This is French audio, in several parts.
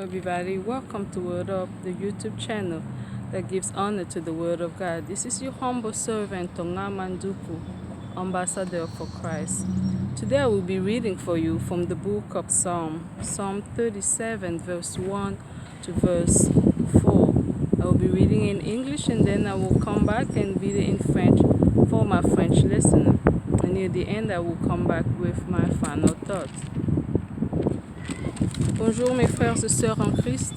everybody, welcome to Word Up, the YouTube channel that gives honor to the Word of God. This is your humble servant, Tonga Manduku, Ambassador for Christ. Today I will be reading for you from the book of Psalm 37, verse 1 to verse 4. I will be reading in English and then I will come back and read it in French for my French listener. And near the end, I will come back with my final thoughts. Bonjour mes frères et sœurs en Christ,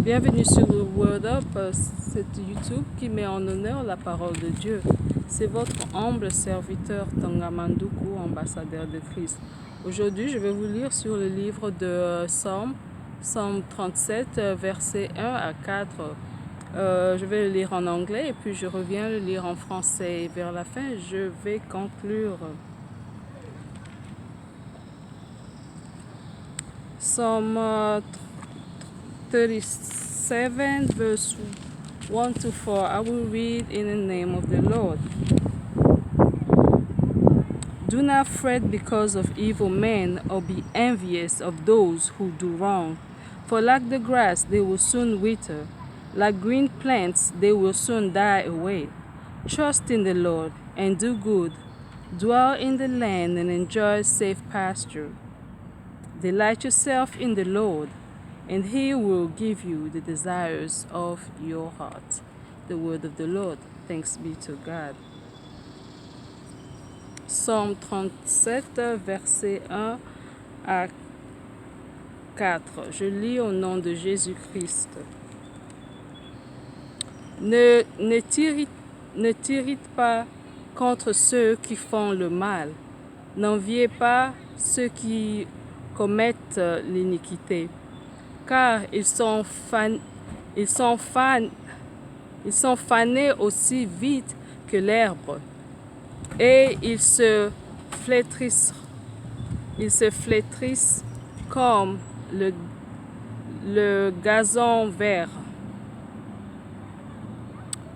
bienvenue sur Word Up, c'est YouTube qui met en honneur la parole de Dieu. C'est votre humble serviteur Tonga Manduku, ambassadeur de Christ. Aujourd'hui, je vais vous lire sur le livre de Psalm 37, versets 1 à 4. Je vais le lire en anglais et puis je reviens le lire en français. Et vers la fin, je vais conclure. Psalm 37, verse 1 to 4. I will read in the name of the Lord. Do not fret because of evil men, or be envious of those who do wrong. For like the grass, they will soon wither. Like green plants, they will soon die away. Trust in the Lord and do good. Dwell in the land and enjoy safe pasture. Delight yourself in the Lord, and He will give you the desires of your heart. The word of the Lord. Thanks be to God. Psalm 37, versets 1 à 4. Je lis au nom de Jésus-Christ. Ne t'irrite pas contre ceux qui font le mal. N'enviez pas ceux qui commettent l'iniquité, car ils sont fanés aussi vite que l'herbe, et ils se flétrissent comme le gazon vert.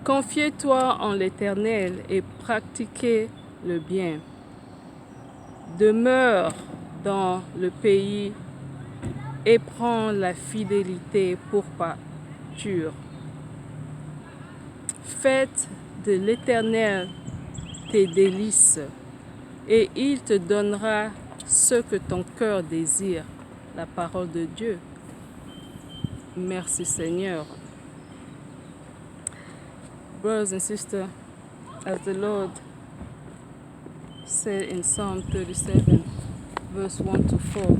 Confiez-toi en l'Éternel et pratiquez le bien. Demeure dans le pays et prends la fidélité pour pâture. Faites de l'Éternel tes délices, et il te donnera ce que ton cœur désire. La parole de Dieu. Merci Seigneur. Brothers and sisters, as the Lord said in Psalm 37, verse 1 to 4,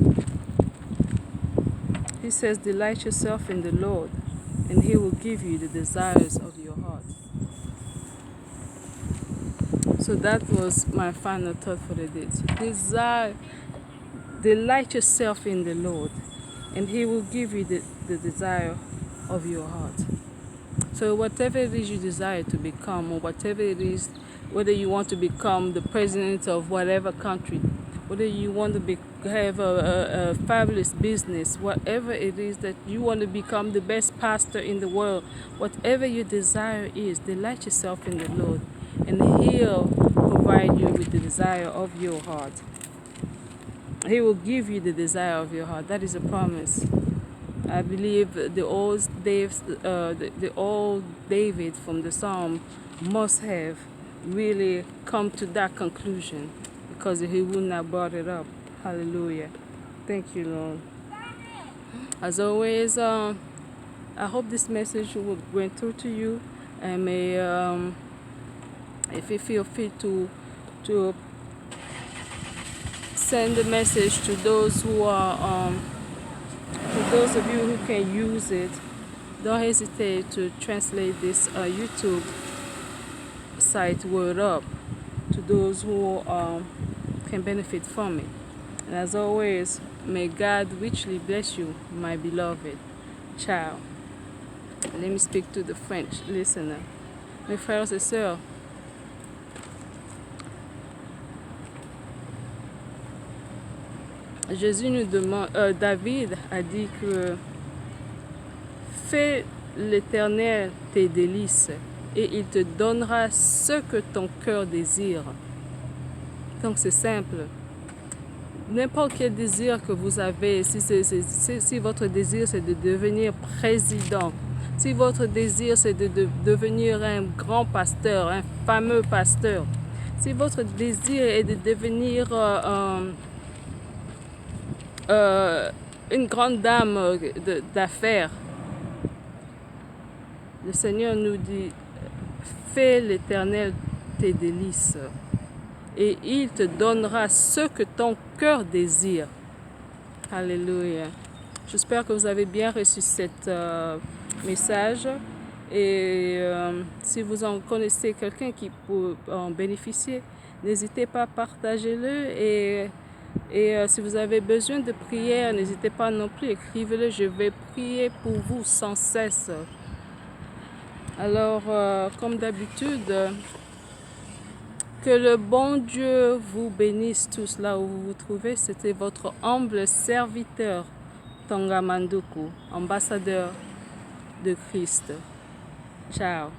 He says, delight yourself in the Lord, and He will give you the desires of your heart. So that was my final thought for the day. Delight yourself in the Lord, and He will give you the desire of your heart. So whatever it is you desire to become, or whatever it is, whether you want to become the president of whatever country, whether you want to have a fabulous business, whatever it is that you want to become the best pastor in the world, whatever your desire is, delight yourself in the Lord, and He'll provide you with the desire of your heart. He will give you the desire of your heart. That is a promise. I believe the old David from the Psalm must have really come to that conclusion, because he would not brought it up. Hallelujah. Thank you, Lord. As always, I hope this message went through to you, and may, if you feel fit to send the message to those who are, to those of you who can use it, don't hesitate to translate this YouTube site Word Up to those who can benefit from it. And as always, may God richly bless you, my beloved. Ciao. Let me speak to the French listener. Mes frères et sœurs, Jésus nous demande, David a dit que fais l'Éternel tes délices et il te donnera ce que ton cœur désire. Donc c'est simple. n'importe quel désir que vous avez, si votre désir c'est de devenir président, si votre désir c'est de devenir un grand pasteur, un fameux pasteur, si votre désir est de devenir une grande dame d'affaires, le Seigneur nous dit, fais l'Éternel tes délices et il te donnera ce que ton cœur désire. Alléluia. J'espère que vous avez bien reçu cet message et si vous en connaissez quelqu'un qui peut en bénéficier, n'hésitez pas à partager-le et si vous avez besoin de prière, n'hésitez pas non plus, écrivez-le, je vais prier pour vous sans cesse. Alors, comme d'habitude, que le bon Dieu vous bénisse tous là où vous vous trouvez. C'était votre humble serviteur, Tonga Manduku, ambassadeur de Christ. Ciao.